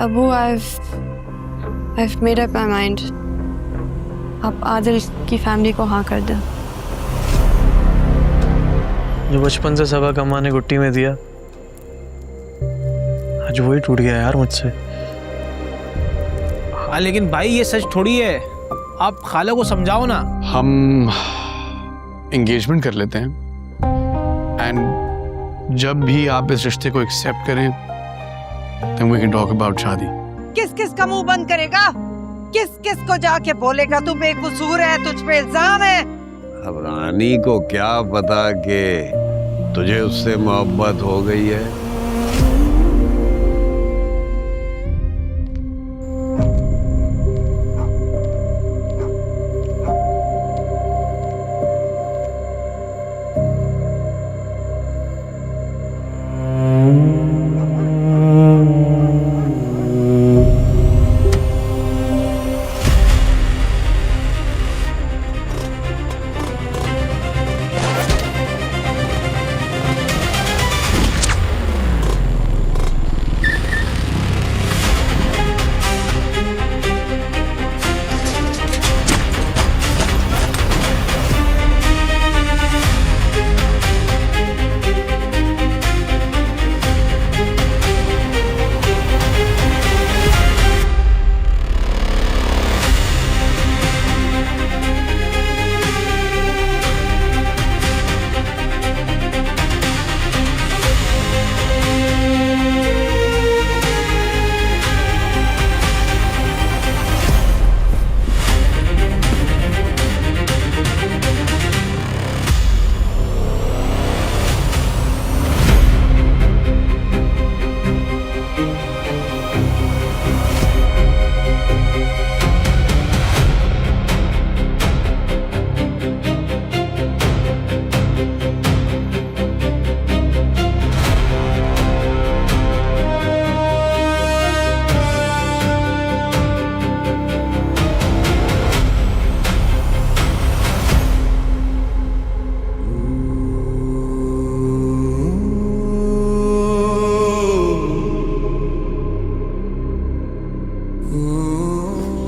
Abu, I've made up my mind. आप आदिल की family को हाँ कर दें। जो बचपन से सबक अम्मा ने गुट्टी में दिया, आज वही टूट गया यार मुझसे। हाँ लेकिन भाई ये सच थोड़ी है, आप खाला को समझाओ ना। हम एंगेजमेंट कर लेते हैं एंड जब भी आप इस रिश्ते को एक्सेप्ट करें then we can talk about शादी। किस किस का मुंह बंद करेगा? किस किस को जाके बोलेगा तू बेकसूर है, तुझ पे इल्जाम है? अब रानी को क्या पता कि तुझे उससे मोहब्बत हो गई है।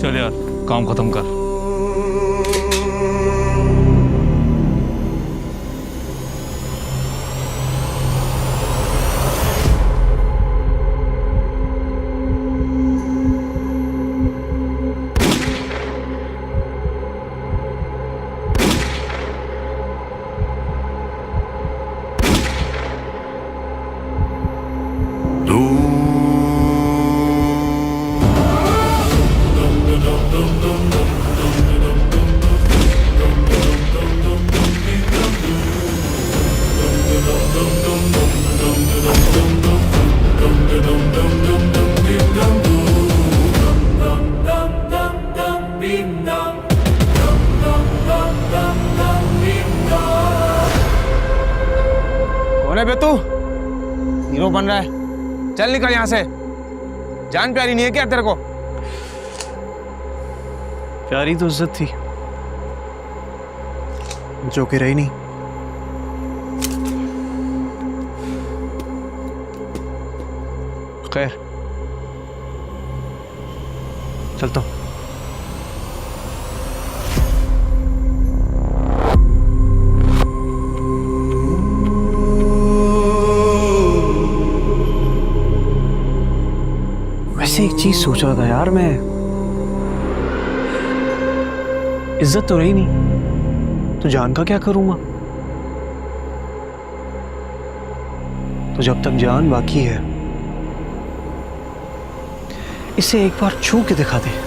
चल यार काम खत्म कर। बे तू हीरो बन रहा है, चल निकल यहाँ से। जान प्यारी नहीं है क्या तेरे को? प्यारी तो इज्जत थी जो कि रही नहीं। खैर चलता हूँ। वैसे एक चीज सोच रहा था यार मैं, इज्जत तो रही नहीं तो जान का क्या करूंगा? तो जब तक जान बाकी है इसे एक बार छू के दिखा दे।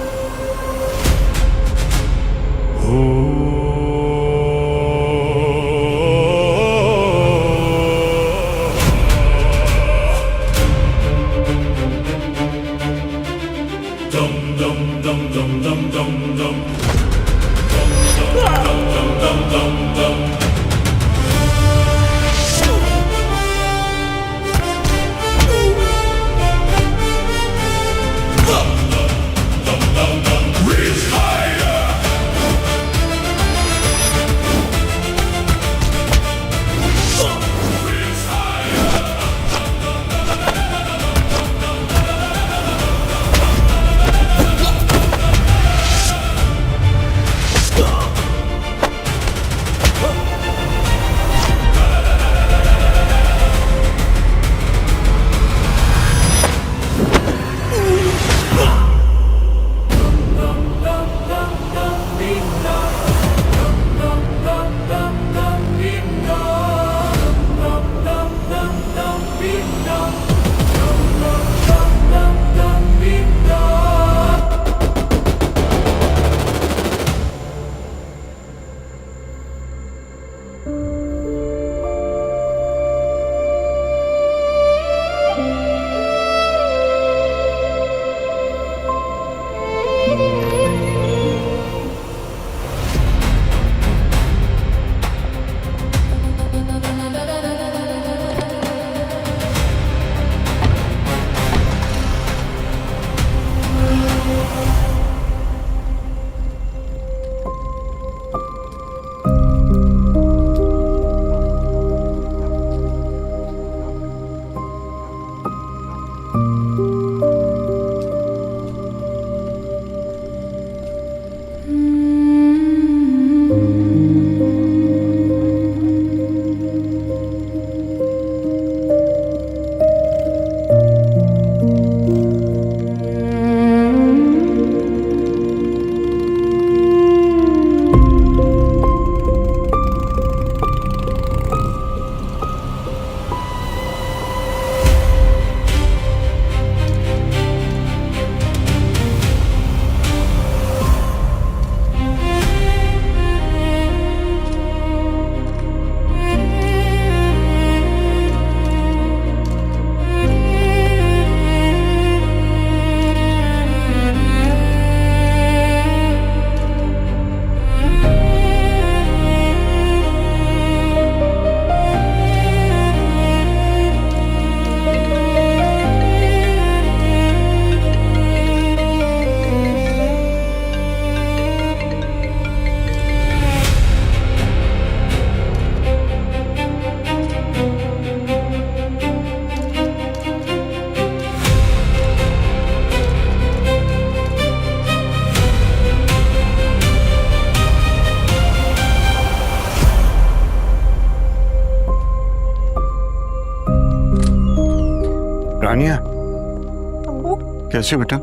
कैसे बेटा?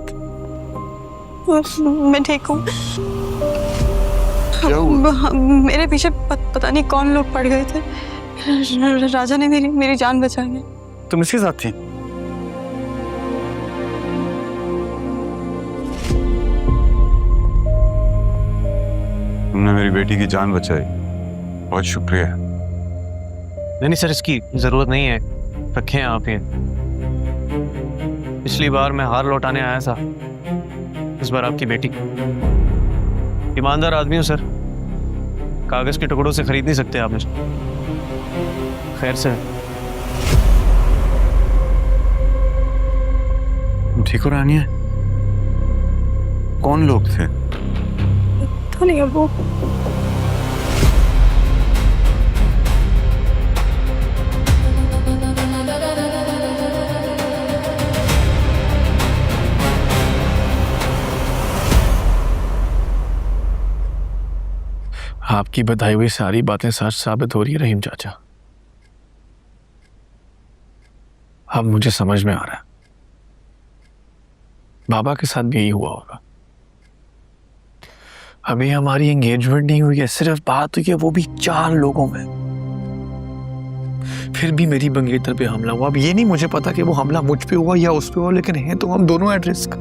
मैं ठीक हूँ। क्या हुआ? मेरे पीछे पता नहीं कौन लोग पड़ गए थे। राजा ने मेरी जान बचाई है। तुम इसके साथ थी? तुमने मेरी बेटी की जान बचाई, बहुत शुक्रिया। नहीं सर, इसकी जरूरत नहीं है, रखें आप ये। पिछली बार मैं हार लौटाने आया था, इस बार आपकी बेटी। ईमानदार आदमी हूँ सर, कागज के टुकड़ों से खरीद नहीं सकते आप मुझे। खैर से ठीक हो रानिया? कौन लोग थे? तो नहीं अब वो आपकी बताई हुई सारी बातें सच साबित हो रही है रहीम चाचा। अब मुझे समझ में आ रहा है, बाबा के साथ भी यही हुआ होगा। अभी हमारी एंगेजमेंट नहीं हुई है, सिर्फ बात हुई है, वो भी 4 लोगों में। फिर भी मेरी मंगेतर पे हमला हुआ। अब ये नहीं मुझे पता कि वो हमला मुझ पे हुआ या उस पे हुआ, लेकिन है तो हम दोनों एट रिस्क।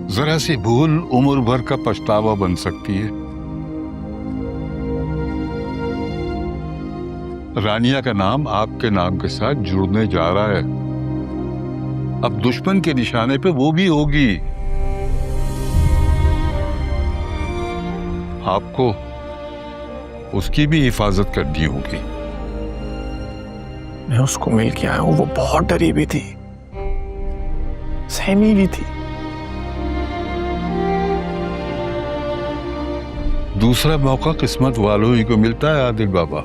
जरा सी भूल उम्र भर का पछतावा बन सकती है। रानिया का नाम आपके नाम के साथ जुड़ने जा रहा है। अब दुश्मन के निशाने पे वो भी होगी। आपको उसकी भी हिफाजत करनी होगी। मैं उसको मिल के आया हूं, वो बहुत डरी भी थी, सहमी भी थी। दूसरा मौका किस्मत वालों ही को मिलता है आदिल बाबा।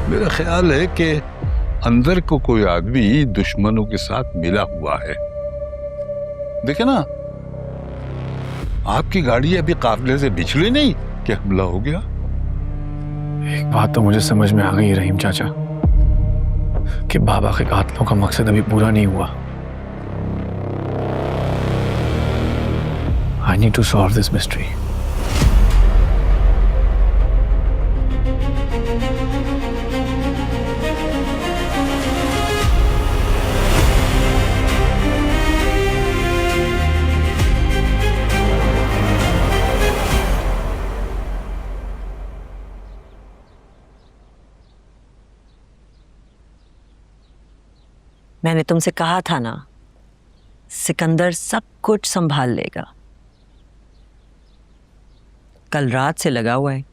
मेरा ख्याल है कि अंदर को कोई आदमी दुश्मनों के साथ मिला हुआ है। देखे ना, आपकी गाड़ी अभी काफिले से पिछली नहीं कि हमला हो गया। एक बात तो मुझे समझ में आ गई रहीम चाचा, कि बाबा के कातलों का मकसद अभी पूरा नहीं हुआ। I need to solve this mystery. मैंने तुमसे कहा था ना, सिकंदर सब कुछ संभाल लेगा। कल रात से लगा हुआ है।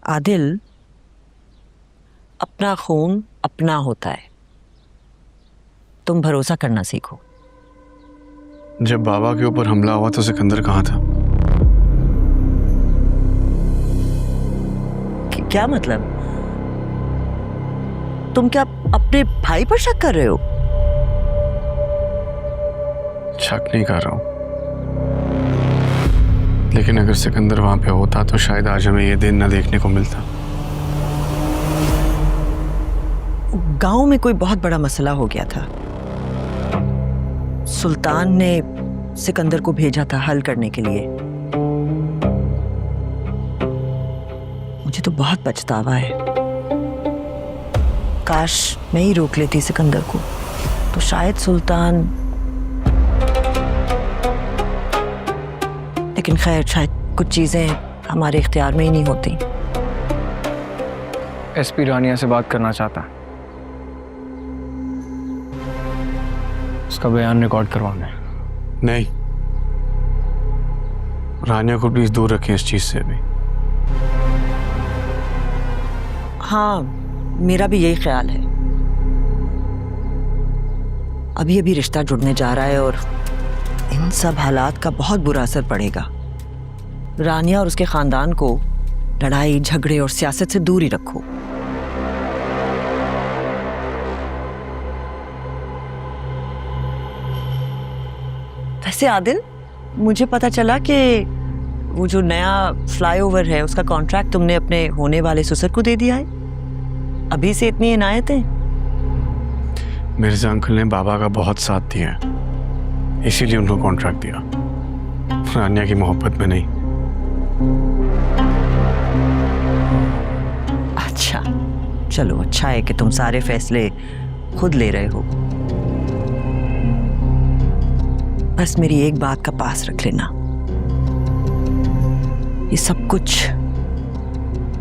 आदिल, अपना खून अपना होता है, तुम भरोसा करना सीखो। जब बाबा के ऊपर हमला हुआ तो सिकंदर कहाँ था? क्या मतलब? तुम क्या अपने भाई पर शक कर रहे हो? शक नहीं कर रहा हूं, लेकिन अगर सिकंदर वहां पे होता तो शायद आज हमें ये दिन न देखने को मिलता। गांव में कोई बहुत बड़ा मसला हो गया था। सुल्तान ने सिकंदर को भेजा था हल करने के लिए। मुझे तो बहुत पछतावा है। काश मैं ही रोक लेती सिकंदर को, तो शायद सुल्तान। लेकिन खैर, शायद कुछ चीजें हमारे इख्तियार में ही नहीं होती। एसपी रानिया से बात करना चाहता है, उसका बयान रिकॉर्ड करवाना है। नहीं, रानिया को प्लीज दूर रखें इस चीज से भी। हाँ, मेरा भी यही ख्याल है। अभी अभी रिश्ता जुड़ने जा रहा है और इन सब हालात का बहुत बुरा असर पड़ेगा। रानिया और उसके खानदान को लड़ाई झगड़े और सियासत से दूर ही रखो। वैसे आदिल, मुझे पता चला कि वो जो नया फ्लाईओवर है उसका कॉन्ट्रैक्ट तुमने अपने होने वाले ससुर को दे दिया है। अभी से इतनी इनायतें? मिर्जा अंकल ने बाबा का बहुत साथ दिया है, इसीलिए उनको कॉन्ट्रैक्ट दिया, रानिया की मोहब्बत में नहीं। अच्छा, चलो अच्छा है कि तुम सारे फैसले खुद ले रहे हो। बस मेरी एक बात का पास रख लेना, ये सब कुछ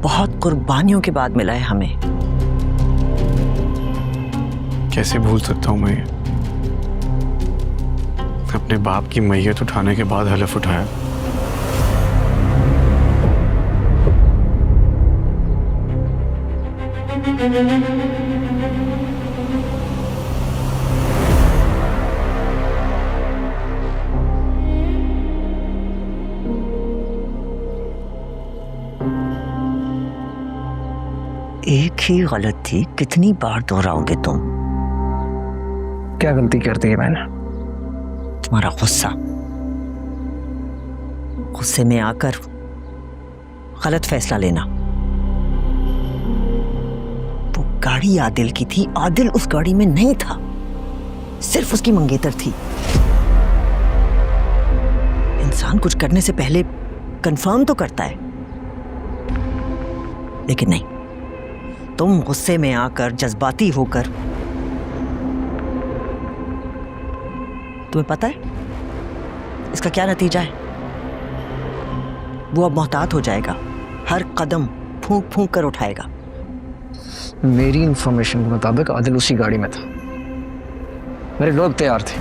बहुत कुर्बानियों के बाद मिला है हमें। कैसे भूल सकता हूँ मैं ये? अपने बाप की मैयत उठाने के बाद हलफ उठाया। एक ही गलती कितनी बार दोहराओगे तुम? क्या गलती कर दी है मैंने? तुम्हारा गुस्सा, गुस्से में आकर गलत फैसला लेना। वो गाड़ी आदिल की थी, आदिल उस गाड़ी में नहीं था, सिर्फ उसकी मंगेतर थी। इंसान कुछ करने से पहले कंफर्म तो करता है, लेकिन नहीं, तुम गुस्से में आकर जज्बाती होकर, तुम्हें पता है इसका क्या नतीजा है? वो अब मोहतात हो जाएगा, हर कदम फूंक फूंक कर उठाएगा। मेरी इंफॉर्मेशन के मुताबिक आदिल उसी गाड़ी में था, मेरे लोग तैयार थे।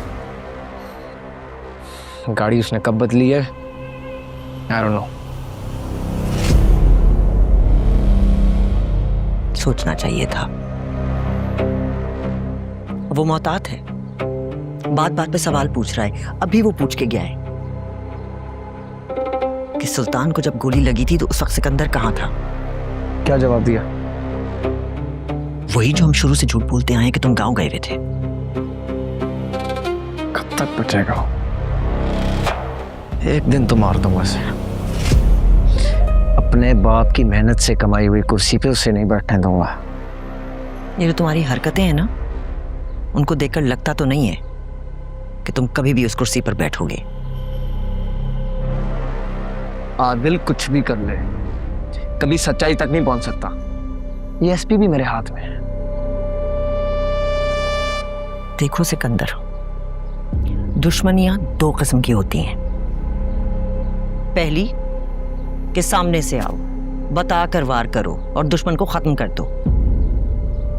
गाड़ी उसने कब बदली है आई डोंट नो। सोचना चाहिए था। वो मोहतात है, बात बात पे सवाल पूछ रहा है। अभी वो पूछ के गया है कि सुल्तान को जब गोली लगी थी तो उस वक्त सिकंदर कहाँ था। क्या जवाब दिया? वही जो हम शुरू से झूठ बोलते आए कि तुम गांव गए हुए थे। कब तक बचेगा? एक दिन तो मार दूंगा उसे। अपने बाप की मेहनत से कमाई हुई कुर्सी पे उसे नहीं बैठने दूंगा। ये जो तुम्हारी हरकतें हैं ना, उनको देखकर लगता तो नहीं है कि तुम कभी भी उस कुर्सी पर बैठोगे। आदिल कुछ भी कर ले, कभी सच्चाई तक नहीं पहुंच सकता। ये एसपी भी मेरे हाथ में है। देखो सिकंदर, दुश्मनियां दो किस्म की होती हैं। पहली कि सामने से आओ, बता कर वार करो और दुश्मन को खत्म कर दो,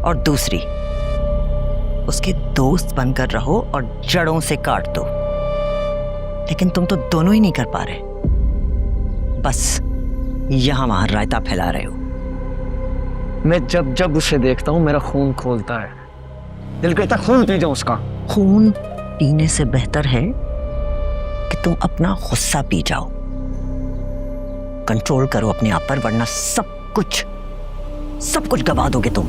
और दूसरी उसके दोस्त बनकर रहो और जड़ों से काट दो। लेकिन तुम तो दोनों ही नहीं कर पा रहे, बस यहां वहां रायता फैला रहे हो। मैं जब जब उसे देखता हूं मेरा खून खोलता है, दिल कहता खून पी जाऊं उसका। खून पीने से बेहतर है कि तुम अपना गुस्सा पी जाओ। कंट्रोल करो अपने आप पर, वरना सब कुछ गवा दोगे तुम।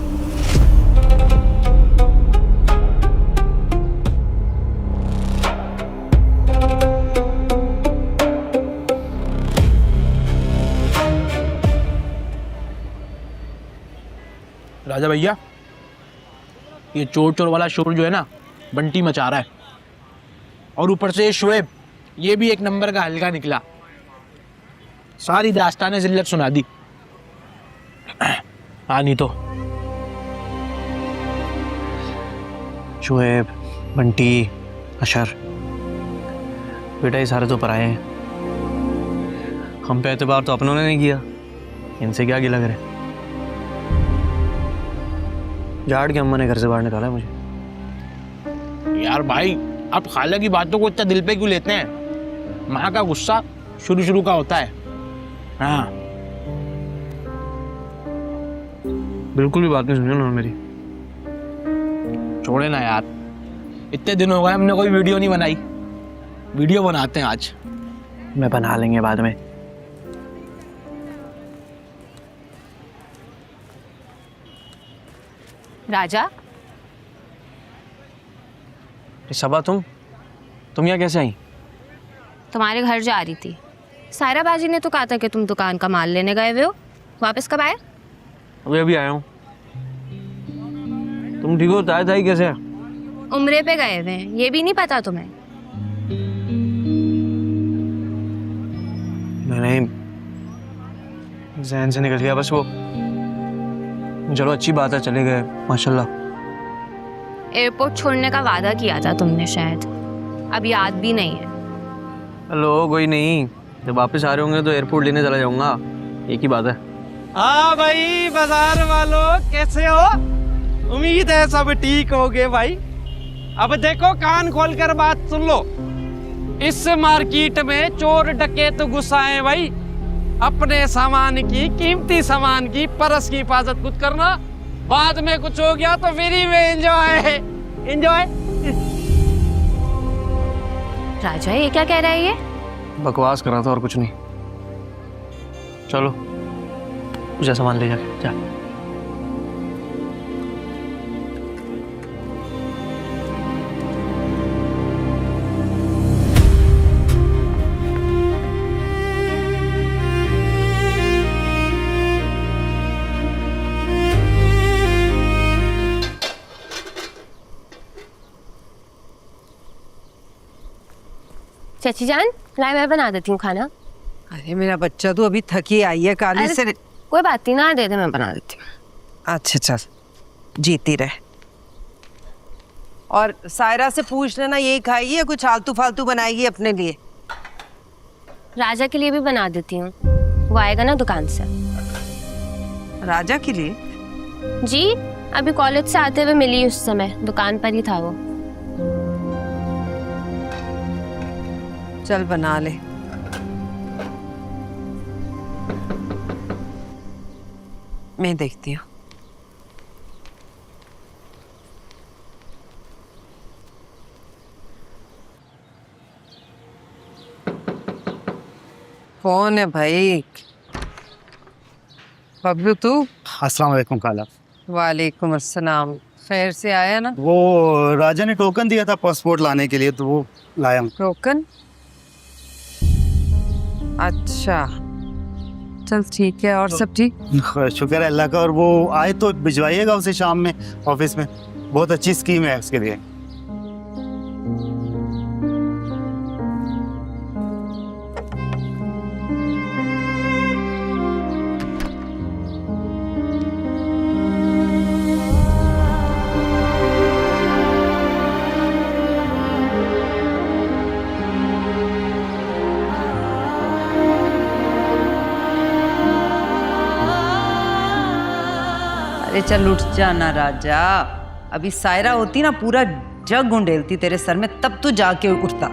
राजा भैया, ये चोर चोर वाला शोर जो है ना, बंटी मचा रहा है। और ऊपर से शोएब, ये भी एक नंबर का हल्का निकला, सारी दास्ताने जिल्लत सुना दी। हाँ नहीं तो शोएब, बंटी, अशर, बेटा ये सारे तो पराए हैं। हम पे एतबार तो अपनों ने नहीं किया, इनसे क्या गिला करे। झाड़ के अम्मा ने घर से बाहर निकाला मुझे। यार भाई, आप खाला की बातों को इतना दिल पे क्यों लेते हैं? माँ का गुस्सा शुरू का होता है। हाँ, बिल्कुल भी बात नहीं सुनी उन्होंने मेरी। छोड़े ना यार, इतने दिन हो गए हमने कोई वीडियो नहीं बनाई। वीडियो बनाते हैं आज। मैं बना लेंगे बाद में। राजा, सबा, तुम यहाँ कैसे आई? तुम्हारे घर जा रही थी। सायरा बाजी ने तो कहा था कि तुम दुकान का माल लेने गए हुए हो। वापस कब आए? अभी आया हूँ। तुम ठीक हो? ताई ताई कैसे है? उम्रे पे गए हुए हैं, ये भी नहीं पता तुम्हें? नहीं, जहन से निकल गया बस वो। चलो अच्छी बात है, चले गए माशाल्लाह। एयरपोर्ट छोड़ने का वादा किया था तुमने शायद, अब याद भी नहीं है। हेलो, कोई नहीं, जब वापस आ रहे होंगे तो एयरपोर्ट लेने चला जाऊंगा, एक ही बात है। हाँ भाई बाजार वालों, कैसे हो? उम्मीद है सब ठीक हो गए भाई। अब देखो, कान खोलकर बात सुन लो। इस मार्केट में चोर डकैत घुस आए भाई। अपने सामान की, कीमती सामान की, परस की हिफाजत खुद करना। बाद में कुछ हो गया तो फ्री में एंजॉय एंजॉय। राजा ये क्या कह रहा है? ये बकवास कर रहा था और कुछ नहीं। चलो जा सामान ले जाके जा। चाची जान, लाए मैं बना देती हूँ खाना। अरे मेरा बच्चा तो अभी थकी आई है काली अरे, से। कोई बात नहीं ना, दे दे मैं बना देती हूँ। अच्छा चल, जीती रहे। और सायरा से पूछ लेना यही खाएगी या कुछ आलतू फालतू बनाएगी अपने लिए? राजा के लिए भी बना देती हूँ, वो आएगा ना दुकान से। राजा के लिए? जी, अभी कॉलेज से आते हुए मिली उस समय, दुकान पर ही था वो। चल बना ले। मैं देखती हूँ। कौन है भाई? बबलू तू? अस्सलाम वालेकुम खाला। वालेकुम अस्सलाम। खैर से आया ना? वो राजा ने टोकन दिया था पासपोर्ट लाने के लिए, तो वो लाया हूँ। टोकन? अच्छा चल ठीक है। और सब ठीक? शुक्र है अल्लाह का। और वो आए तो भिजवाइएगा उसे शाम में ऑफिस में। बहुत अच्छी स्कीम है उसके लिए। अरे चल उठ जाना राजा। अभी सायरा होती ना, पूरा जग उंडेलती तेरे सर में, तब तू जाके उठता।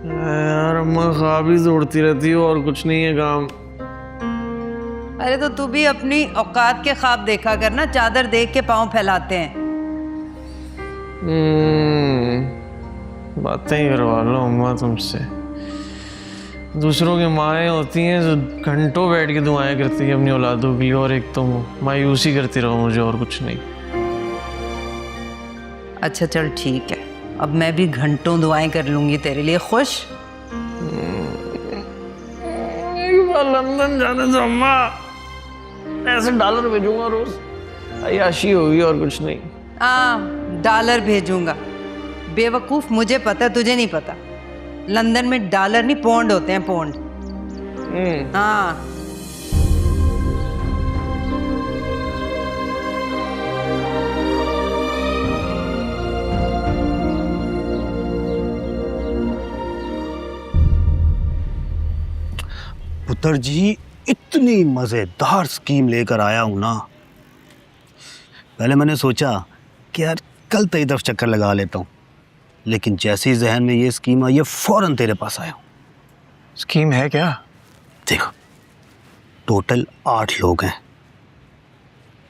यार अम्मा ख्वाब ही जोड़ती रहती हो और कुछ नहीं है काम। अरे तो तू भी अपनी औकात के ख्वाब देखा करना, चादर देख के पाँव फैलाते हैं। बातें ही करवा लो अम्मा तुमसे। दूसरों की माएँ होती हैं जो घंटों बैठ के दुआएं करती हैं अपनी औलादों के लिए, और एक तो मायूसी करती रहो मुझे, और कुछ नहीं। अच्छा चल ठीक है, अब मैं भी घंटों दुआएं कर लूंगी तेरे लिए। खुश? लंदन जाने से अम्मा, ऐसे डॉलर भेजूंगा रोज, अय्याशी होगी और कुछ नहीं। हाँ डॉलर भेजूंगा। बेवकूफ, मुझे पता, तुझे नहीं पता। लंदन में डॉलर नहीं पौंड होते हैं, पौंड। हाँ पुत्र जी, इतनी मजेदार स्कीम लेकर आया हूं ना। पहले मैंने सोचा कि यार कल तेरी तरफ चक्कर लगा लेता हूं, लेकिन जैसे ही जहन में ये स्कीम आई है, फौरन तेरे पास आया हूं। स्कीम है क्या? देखो, टोटल 8 लोग हैं।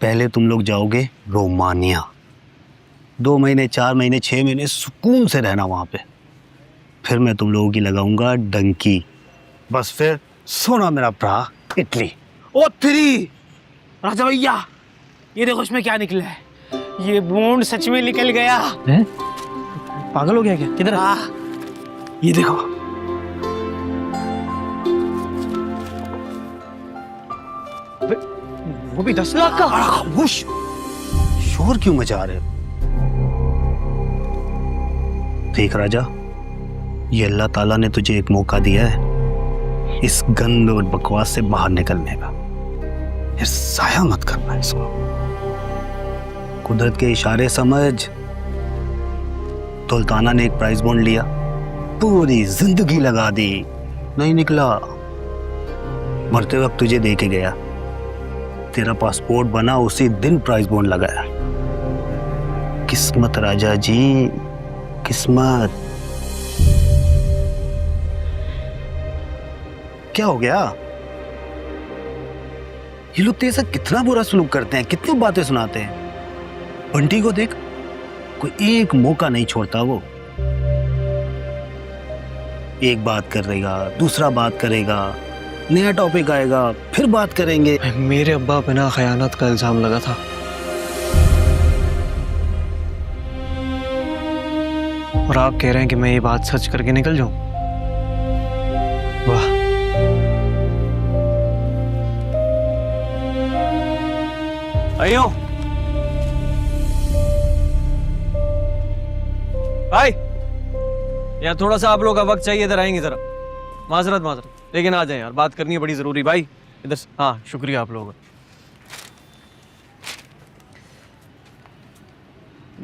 पहले तुम लोग जाओगे रोमानिया, 2 महीने 4 महीने 6 महीने सुकून से रहना वहां पे। फिर मैं तुम लोगों की लगाऊंगा डंकी, बस फिर सोना मेरा भरा इटली। ओ तेरी राजा भैया, ये देखो इसमें क्या निकला है। ये बॉन्ड सच में निकल गया। है? पागल हो गया क्या? किधर? ये देखो। वो भी 10 लाख का। शोर क्यों मचा रहे हो? देख राजा, ये अल्लाह ताला ने तुझे एक मौका दिया है इस गंद और बकवास से बाहर निकलने का। फिर साया मत करना इसको। कुदरत के इशारे समझ। सुल्ताना ने एक प्राइस बॉन्ड लिया, पूरी जिंदगी लगा दी, नहीं निकला। मरते वक्त तुझे दे के गया, तेरा पासपोर्ट बना उसी दिन प्राइस बॉन्ड लगाया। किस्मत राजा जी, किस्मत। क्या हो गया? ये लोग तेरे साथ कितना बुरा सलूक करते हैं, कितनी बातें सुनाते हैं। बंटी को देख, कोई एक मौका नहीं छोड़ता वो। एक बात करेगा, दूसरा बात करेगा, नया टॉपिक आएगा, फिर बात करेंगे। मेरे अब्बा बिना खयानत का इल्जाम लगा था। और आप कह रहे हैं कि मैं ये बात सच करके निकल जाऊं? वाह। आइयो भाई, यार थोड़ा सा आप लोग का वक्त चाहिए, इधर आएंगे जरा। माजरत, लेकिन आ जाए यार, बात करनी है बड़ी जरूरी। भाई इधर से। हाँ, शुक्रिया आप लोगों का।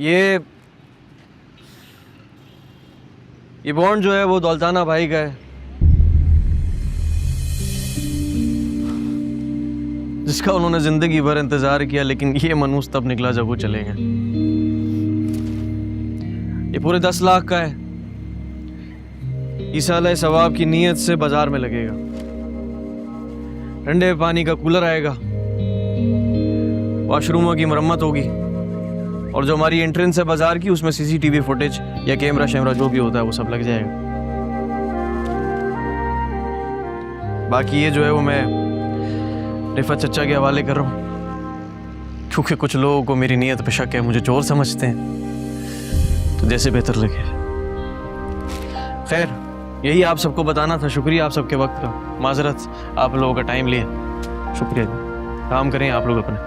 ये बॉन्ड जो है वो दौलताना भाई का है, जिसका उन्होंने जिंदगी भर इंतजार किया, लेकिन ये मनूस तब निकला जब वो चले गए। ये पूरे 10 लाख का है। ईसाले सवाब की नीयत से बाजार में लगेगा। ठंडे पानी का कूलर आएगा, वॉशरूमों की मरम्मत होगी, और जो हमारी एंट्रेंस है बाजार की, उसमें सीसीटीवी फुटेज या कैमरा शैमरा जो भी होता है वो सब लग जाएगा। बाकी ये जो है वो मैं रिफत चचा के हवाले कर रहा हूँ, क्योंकि कुछ लोगों को मेरी नीयत पे शक है, मुझे चोर समझते हैं, तो जैसे बेहतर लगे। खैर, यही आप सबको बताना था। शुक्रिया आप सबके वक्त का। माजरत आप लोगों का टाइम लिया, शुक्रिया जी। काम करें आप लोग अपने,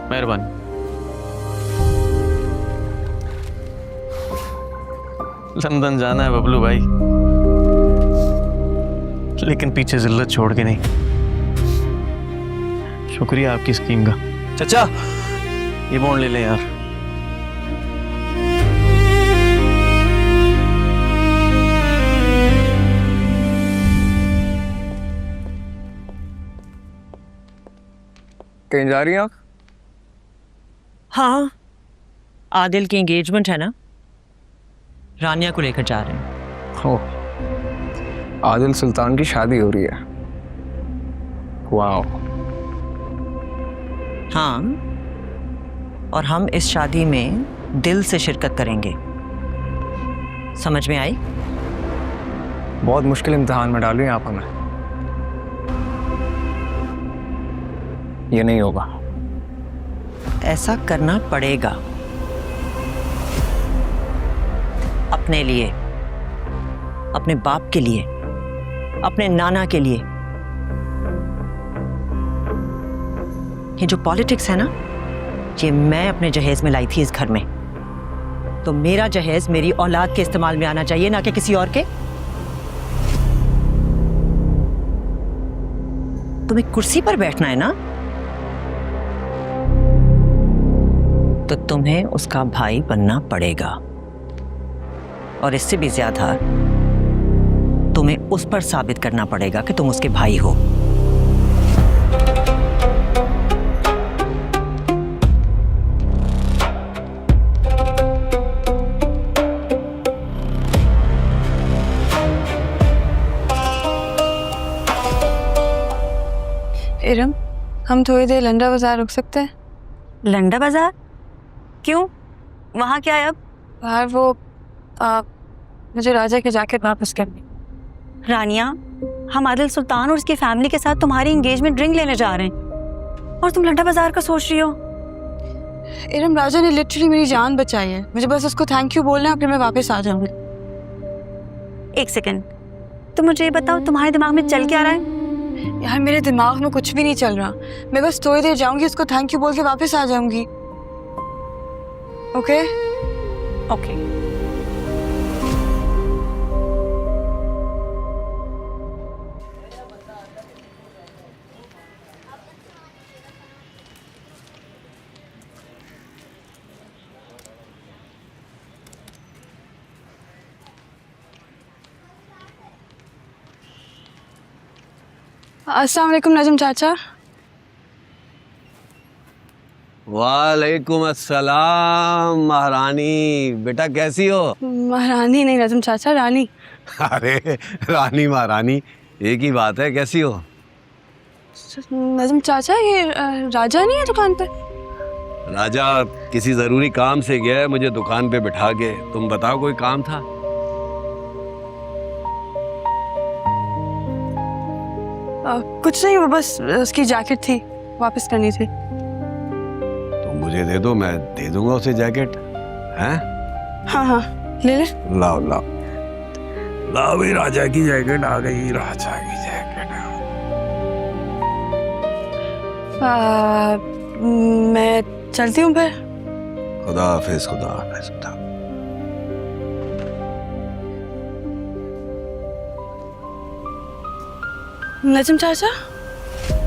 मेहरबानी। लंदन जाना है बबलू भाई, लेकिन पीछे जिल्लत छोड़ के नहीं। शुक्रिया आपकी स्कीम का। चचा, ये बॉन्ड ले लें यार। कहीं जा रही हैं आप? हाँ, आदिल की एंगेजमेंट है ना, रानिया को लेकर जा रहे हैं। हो, आदिल सुल्तान की शादी हो रही है। वाह। हाँ, और हम इस शादी में दिल से शिरकत करेंगे। समझ में आई? बहुत मुश्किल इम्तिहान में डाल रही हैं आप हमें। ये नहीं होगा। ऐसा करना पड़ेगा, अपने लिए, अपने बाप के लिए, अपने नाना के लिए। ये जो पॉलिटिक्स है ना, ये मैं अपने जहेज में लाई थी इस घर में, तो मेरा जहेज मेरी औलाद के इस्तेमाल में आना चाहिए, ना कि किसी और के। तुम्हें कुर्सी पर बैठना है ना, तो तुम्हें उसका भाई बनना पड़ेगा, और इससे भी ज्यादा तुम्हें उस पर साबित करना पड़ेगा कि तुम उसके भाई हो। इरम, हम थोड़ी देर लंडा बाजार रुक सकते हैं? लंडा बाजार क्यों? वहाँ क्या है अब? बाहर वो मुझे राजा के जैकेट वापस करनी। रानिया, हम आदिल सुल्तान और उसकी फैमिली के साथ तुम्हारी एंगेजमेंट ड्रिंक लेने जा रहे हैं, और तुम लंडा बाजार का सोच रही हो? इरम, राजा ने लिटरली मेरी जान बचाई है। मुझे बस उसको थैंक यू बोलना है, फिर मैं वापस आ जाऊंगी। एक सेकंड, तुम मुझे ये बताओ, तुम्हारे दिमाग में चल क्या रहा है? यार, मेरे दिमाग में कुछ भी नहीं चल रहा। मैं बस थोड़ी देर जाऊंगी, उसको थैंक यू बोल के वापस आ जाऊंगी। Okay okay. अस्सलाम वालेकुम नजम चाचा। वालेकुम अस्सलाम महारानी। बेटा कैसी हो? महारानी नहीं नजम चाचा, रानी। अरे रानी महारानी एक ही बात है। कैसी हो? नजम चाचा ये राजा नहीं है दुकान पे? राजा किसी जरूरी काम से गया है, मुझे दुकान पे बिठा के। तुम बताओ कोई काम था? कुछ नहीं, वो बस उसकी जैकेट थी, वापस करनी थी। तुम मुझे दे दो, मैं दे दूंगा उसे जैकेट। हैं? हाँ हाँ ले ले। लाओ लाओ लाओ भाई, राजा की जैकेट आ गई। राजा की जैकेट। मैं चलती हूँ फिर। खुदा हाफिज, खुदा हाफिज, खुदा। नजम चाचा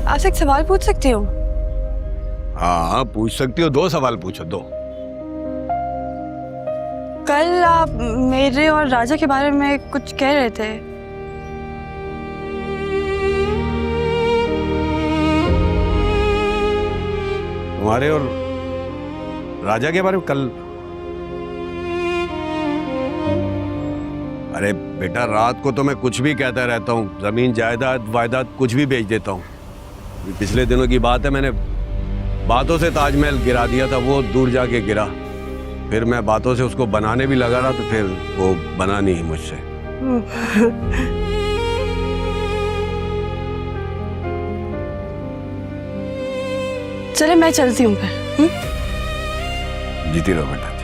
आपसे एक सवाल पूछ सकती हूँ? हाँ पूछ सकती हो, 2 सवाल पूछो, 2। कल आप मेरे और राजा के बारे में कुछ कह रहे थे। तुम्हारे और राजा के बारे में कल? अरे बेटा रात को तो मैं कुछ भी कहता रहता हूँ, जमीन जायदाद वायदाद कुछ भी बेच देता हूँ। पिछले दिनों की बात है, मैंने बातों से ताजमहल गिरा दिया था, वो दूर जाके गिरा। फिर मैं बातों से उसको बनाने भी लगा रहा, तो फिर वो बना नहीं मुझसे। चले मैं चलती हूँ फिर। जीती रहो बेटा।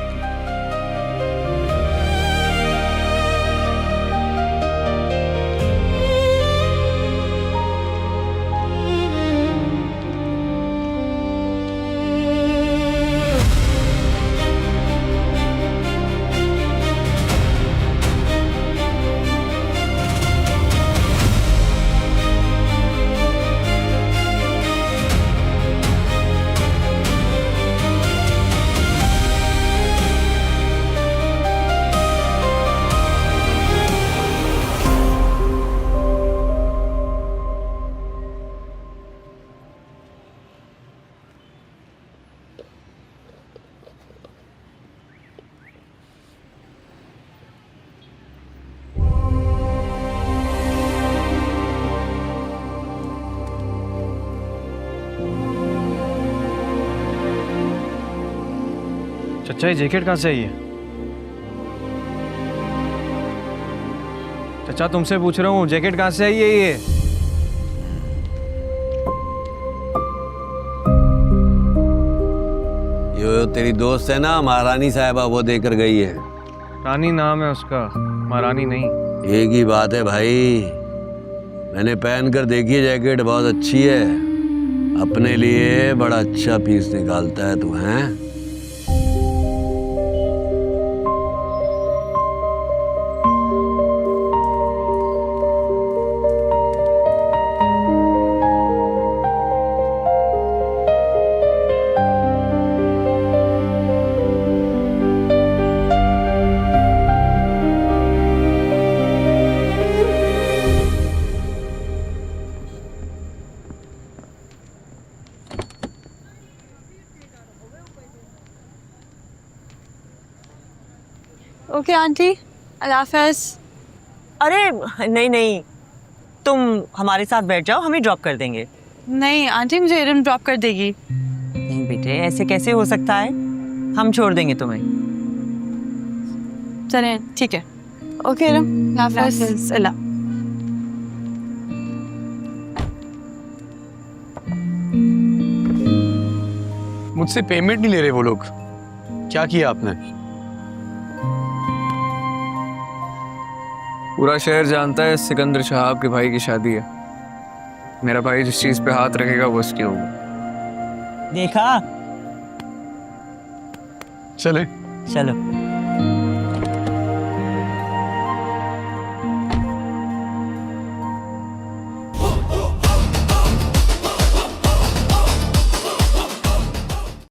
चाचा ये जैकेट कहाँ से आई है? चाचा तुमसे पूछ रहा हूँ, जैकेट कहाँ से आई है ये? ये तेरी दोस्त है ना महारानी साहिबा, वो देकर गई है। रानी नाम है उसका, महारानी नहीं। एक ही बात है भाई, मैंने पहन कर देखी है जैकेट, बहुत अच्छी है। अपने लिए बड़ा अच्छा पीस निकालता है तू, हैं? ओके आंटी, अल्लाह हाफ़िज़। अरे नहीं नहीं, तुम हमारे साथ बैठ जाओ, हम ही ड्रॉप कर देंगे। नहीं आंटी, मुझे इरम ड्रॉप कर देगी। नहीं बेटे, ऐसे कैसे हो सकता है? हम छोड़ देंगे तुम्हें। चलें ठीक है। ओके इरम, अल्लाह हाफ़िज़। अल्लाह। मुझसे पेमेंट नहीं ले रहे वो लोग, क्या किया आपने? पूरा शहर जानता है सिकंदर शहाब के भाई की शादी है। मेरा भाई जिस चीज पे हाथ रखेगा वो उसकी होगी। देखा? चले चलो